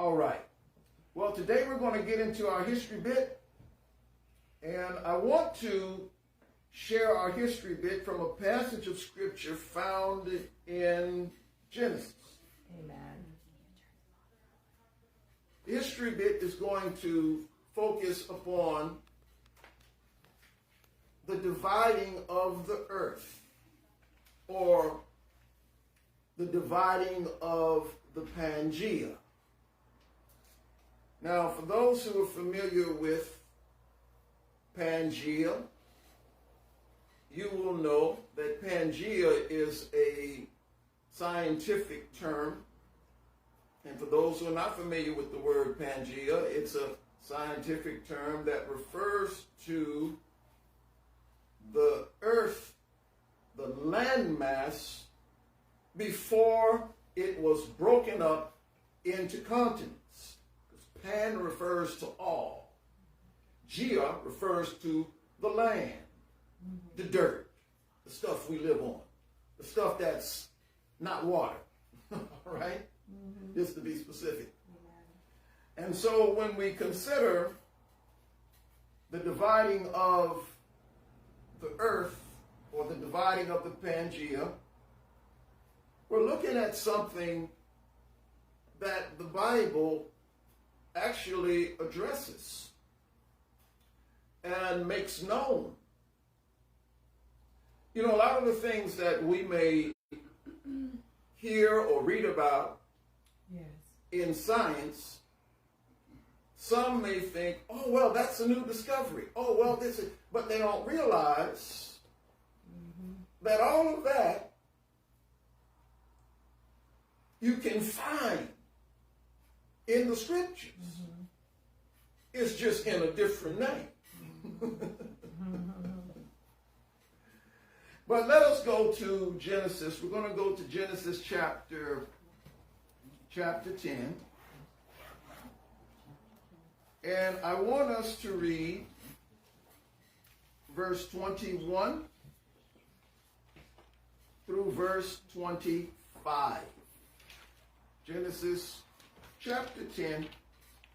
All right. Well, today we're going to get into our history bit. And I want to share our history bit from a passage of scripture found in Genesis. Amen. The history bit is going to focus upon the dividing of the earth, or the dividing of the Pangea. Now, for those who are familiar with Pangea, you will know that Pangea is a scientific term. And for those who are not familiar with the word Pangea, it's a scientific term that refers to the earth, the landmass, before it was broken up into continents. Because Pan refers to all. Gea refers to the land, the dirt, the stuff we live on, the stuff that's not water, all right? Just to be specific. And so when we consider the dividing of the earth, or the dividing of the Pangea, we're looking at something that the Bible actually addresses and makes known. You know, a lot of the things that we may hear or read about in science, some may think, oh, well, that's a new discovery. Oh, well, this is, but they don't realize that all of that you can find in the scriptures. It's just in a different name. But let us go to Genesis. We're going to go to Genesis chapter 10. And I want us to read verse 21 through verse 25. Genesis chapter 10,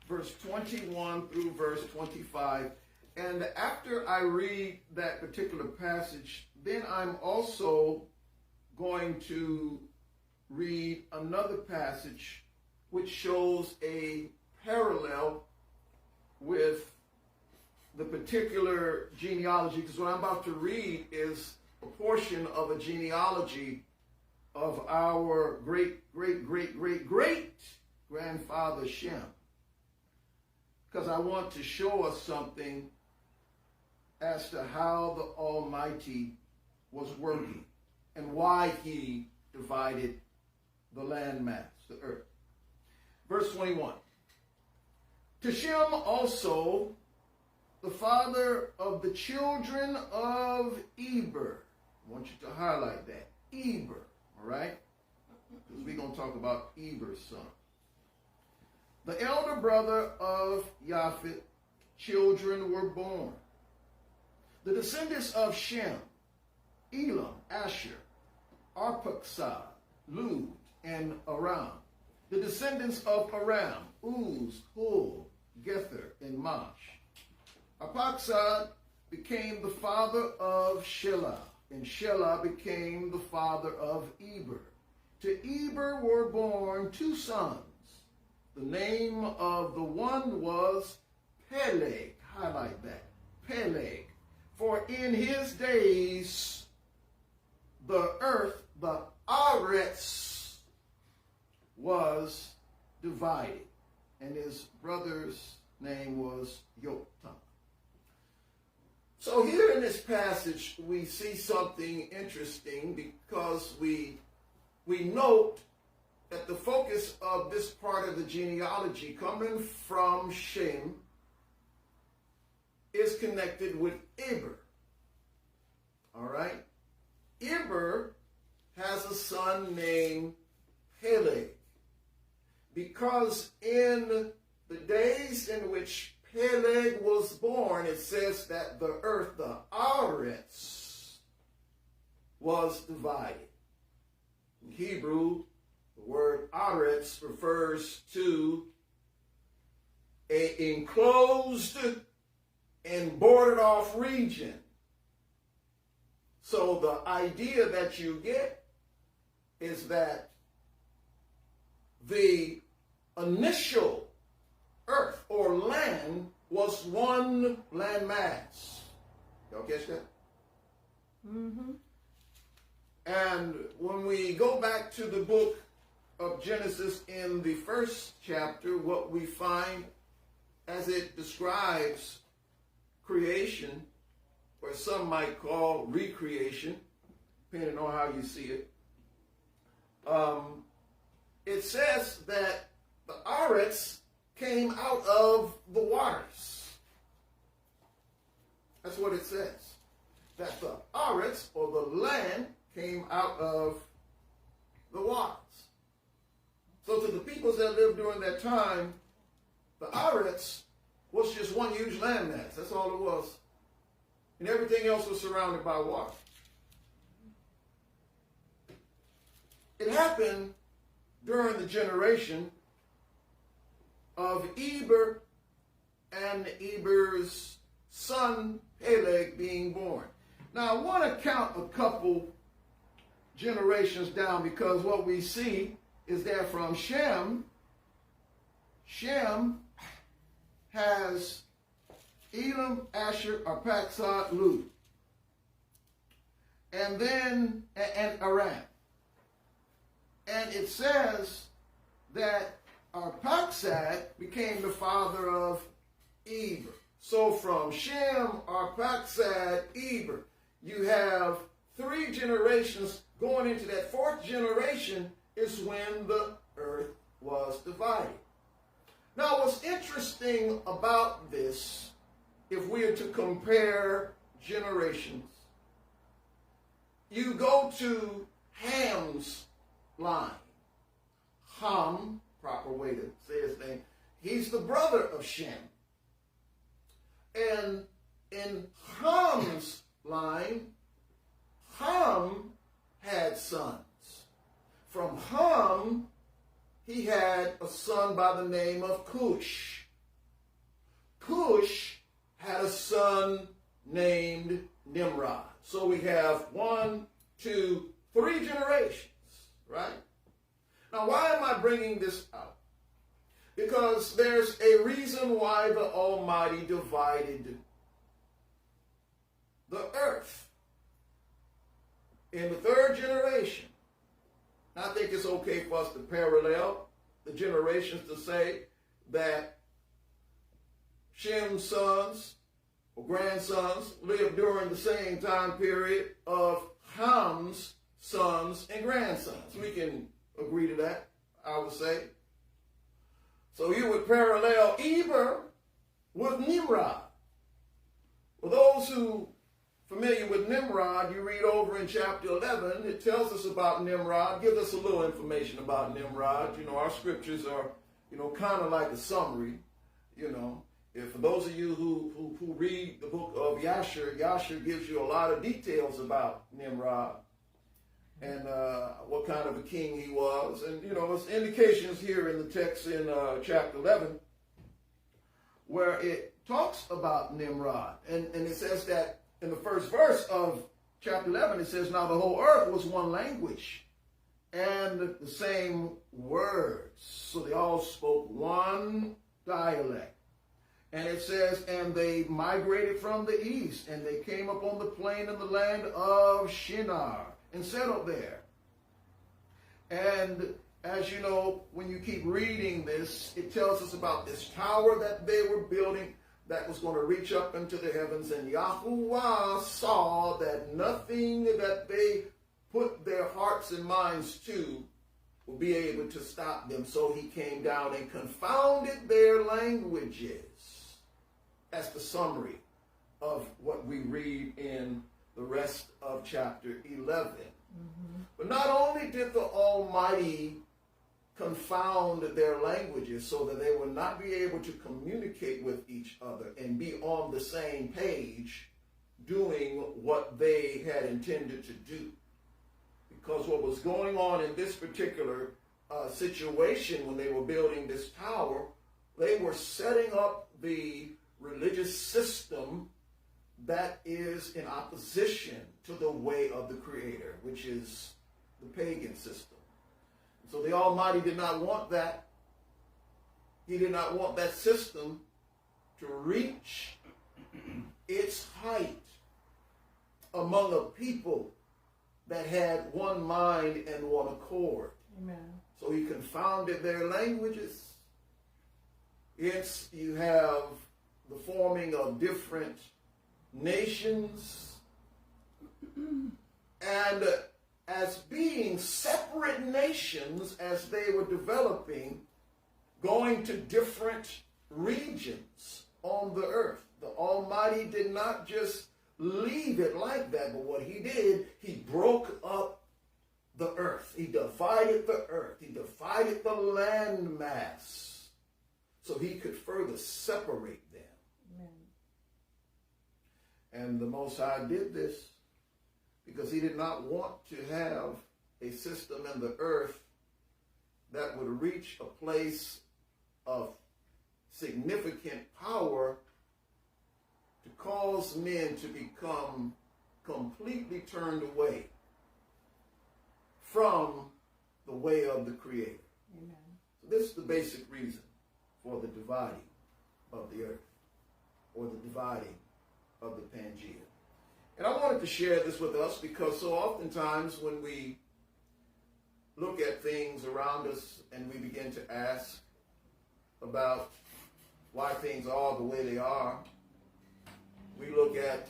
verse 21 through verse 25. And after I read that particular passage, then I'm also going to read another passage which shows a parallel with the particular genealogy, because what I'm about to read is a portion of a genealogy of our great grandfather Shem. Because I want to show us something as to how the Almighty was working and why he divided the landmass, the earth. Verse 21. To Shem also, the father of the children of Eber. I want you to highlight that. Eber, all right? Because we're going to talk about Eber's son. The elder brother of Japheth, children were born. The descendants of Shem, Elam, Asher, Arphaxad, Lud, and Aram. The descendants of Aram, Uz, Hul, Gether, and Mash. Arphaxad became the father of Shelah, and Shelah became the father of Eber. To Eber were born two sons. The name of the one was Peleg. Highlight that. Peleg. For in his days the earth, the Aretz, was divided. And his brother's name was Yoktan. So here in this passage, we see something interesting, because we note that the focus of this part of the genealogy coming from Shem is connected with Eber. All right? Eber has a son named Peleg, because in the days in which Peleg was born, it says that the earth, the Aretz, was divided. In Hebrew, the word Aretz refers to a enclosed and boarded off region. So the idea that you get is that the initial earth or land was one landmass. Y'all catch that? Mm-hmm. And when we go back to the book of Genesis in the first chapter, what we find as it describes creation, or some might call recreation, depending on how you see it, it says that the Aretz came out of the waters. That's what it says. That the Aretz, or the land, came out of the waters. So to the peoples that lived during that time, the Aretz was just one huge landmass. That's all it was. And everything else was surrounded by water. It happened during the generation of Eber and Eber's son Peleg being born. Now I want to count a couple generations down, because what we see is that from Shem has Elam, Asher, Arphaxad, Lud, and then and Aram. And it says that Arphaxad became the father of Eber. So from Shem, Arphaxad, Eber, you have 3 generations. Going into that 4th generation is when the earth was divided. Now, what's interesting about this, if we are to compare generations, you go to Ham's line. Ham, proper way to say his name, he's the brother of Shem. And in Ham's line, Ham had sons. From Ham, he had a son by the name of Cush. Cush had a son named Nimrod. So we have 1, 2, 3 generations, right? Now, why am I bringing this out? Because there's a reason why the Almighty divided the earth. In the 3rd generation, I think it's okay for us to parallel the generations to say that Shem's sons or grandsons lived during the same time period of Ham's sons and grandsons. We can agree to that, I would say. So you would parallel Eber with Nimrod. For those who familiar with Nimrod, you read over in chapter 11, it tells us about Nimrod, gives us a little information about Nimrod. You know, our scriptures are, kind of like a summary. If for those of you who read the book of Yasher gives you a lot of details about Nimrod and what kind of a king he was. And, there's indications here in the text in chapter 11 where it talks about Nimrod. And it says that in the first verse of chapter 11, it says, now the whole earth was one language and the same words. So they all spoke one dialect. And it says, and they migrated from the east, and they came upon the plain in the land of Shinar and settled there. And as you know, when you keep reading this, it tells us about this tower that they were building that was going to reach up into the heavens. And Yahuwah saw that nothing that they put their hearts and minds to would be able to stop them. So he came down and confounded their languages. That's the summary of what we read in the rest of chapter 11. Mm-hmm. But not only did the Almighty confound their languages so that they would not be able to communicate with each other and be on the same page doing what they had intended to do. Because what was going on in this particular situation when they were building this tower, they they were setting up the religious system that is in opposition to the way of the Creator, which is the pagan system. So the Almighty did not want that. He did not want that system to reach its height among a people that had one mind and one accord. Amen. So he confounded their languages. Hence, you have the forming of different nations. And as being separate nations, as they were developing, going to different regions on the earth. The Almighty did not just leave it like that, but what he did, he broke up the earth. He divided the earth. He divided the land mass so he could further separate them. Amen. And the Most High did this because he did not want to have a system in the earth that would reach a place of significant power to cause men to become completely turned away from the way of the Creator. Amen. So this is the basic reason for the dividing of the earth, or the dividing of the Pangea. And I wanted to share this with us because so oftentimes when we look at things around us and we begin to ask about why things are the way they are, we look at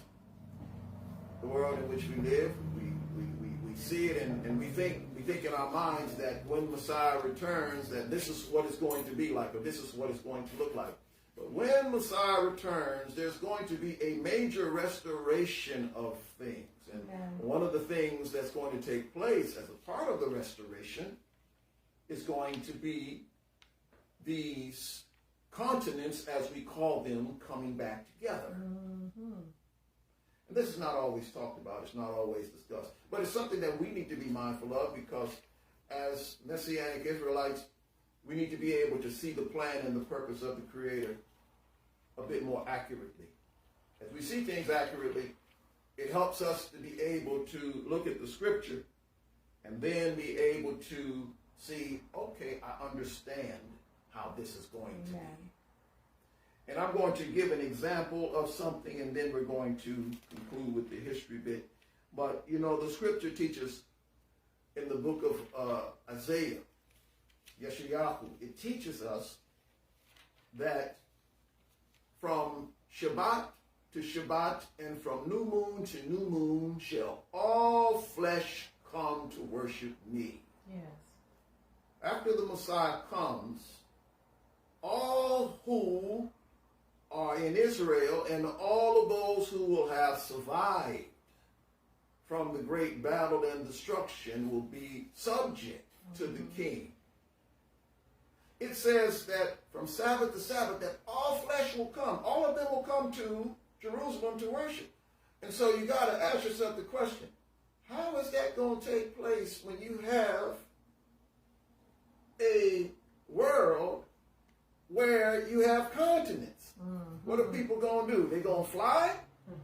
the world in which we live, we see it, and we think in our minds that when Messiah returns, that this is what it's going to be like, or this is what it's going to look like. But when Messiah returns, there's going to be a major restoration of things. And one of the things that's going to take place as a part of the restoration is going to be these continents, as we call them, coming back together. Mm-hmm. And this is not always talked about. It's not always discussed. But it's something that we need to be mindful of because as Messianic Israelites, we need to be able to see the plan and the purpose of the Creator a bit more accurately. As we see things accurately, it helps us to be able to look at the Scripture and then be able to see, okay, I understand how this is going to be. And I'm going to give an example of something, and then we're going to conclude with the history bit. But, you know, the Scripture teaches in the book of Isaiah, Yeshayahu, it teaches us that from Shabbat to Shabbat and from new moon to new moon shall all flesh come to worship me. Yes. After the Messiah comes, all who are in Israel and all of those who will have survived from the great battle and destruction will be subject to the king. It says that from Sabbath to Sabbath that all flesh will come. All of them will come to Jerusalem to worship. And so you got to ask yourself the question, how is that going to take place when you have a world where you have continents? Mm-hmm. What are people going to do? They're going to fly?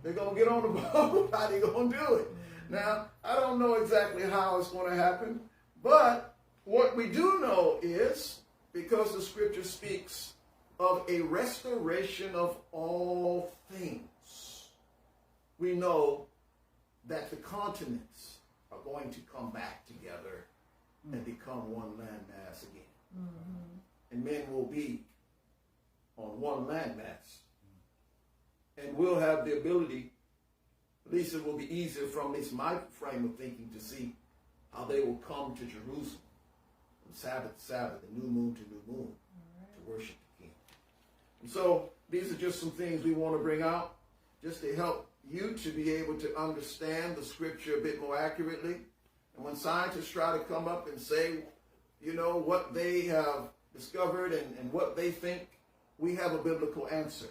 They're going to get on the boat? How they going to do it? Now, I don't know exactly how it's going to happen, but what we do know is, because the Scripture speaks of a restoration of all things, we know that the continents are going to come back together and become one landmass again. Mm-hmm. And men will be on one landmass. And we'll have the ability, at least it will be easier from this my frame of thinking, to see how they will come to Jerusalem from Sabbath to Sabbath and new moon to new moon to worship the King. And so these are just some things we want to bring out just to help you to be able to understand the Scripture a bit more accurately. And when scientists try to come up and say, you know, what they have discovered and what they think, we have a biblical answer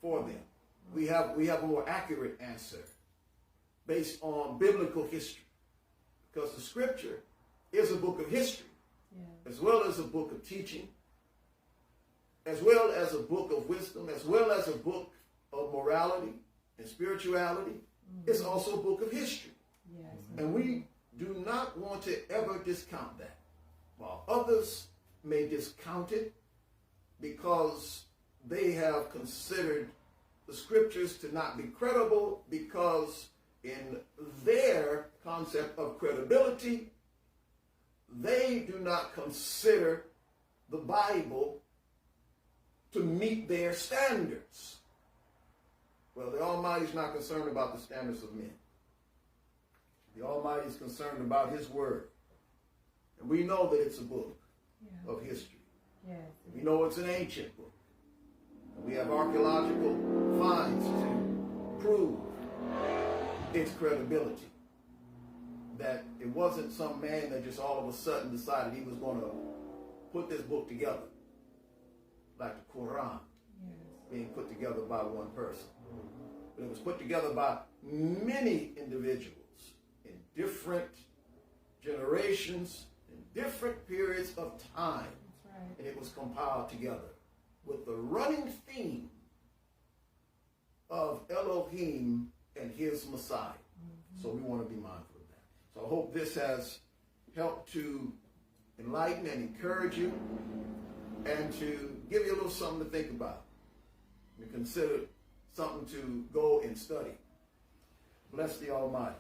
for them. We have a more accurate answer based on biblical history. Because the Scripture is a book of history, as well as a book of teaching, as well as a book of wisdom, as well as a book of morality and spirituality, it's also a book of history. Yes. And we do not want to ever discount that. While others may discount it because they have considered the scriptures to not be credible, because in their concept of credibility, they do not consider the Bible to meet their standards. Well, the Almighty is not concerned about the standards of men. The Almighty is concerned about his word. And we know that it's a book of history. Yes. We know it's an ancient book. And we have archaeological finds to prove its credibility. That it wasn't some man that just all of a sudden decided he was going to put this book together. Like the Quran being put together by one person. But it was put together by many individuals in different generations, in different periods of time. That's right. And it was compiled together with the running theme of Elohim and his Messiah. So we want to be mindful of that. So I hope this has helped to enlighten and encourage you, and to give you a little something to think about and consider something to go and study. Bless the Almighty.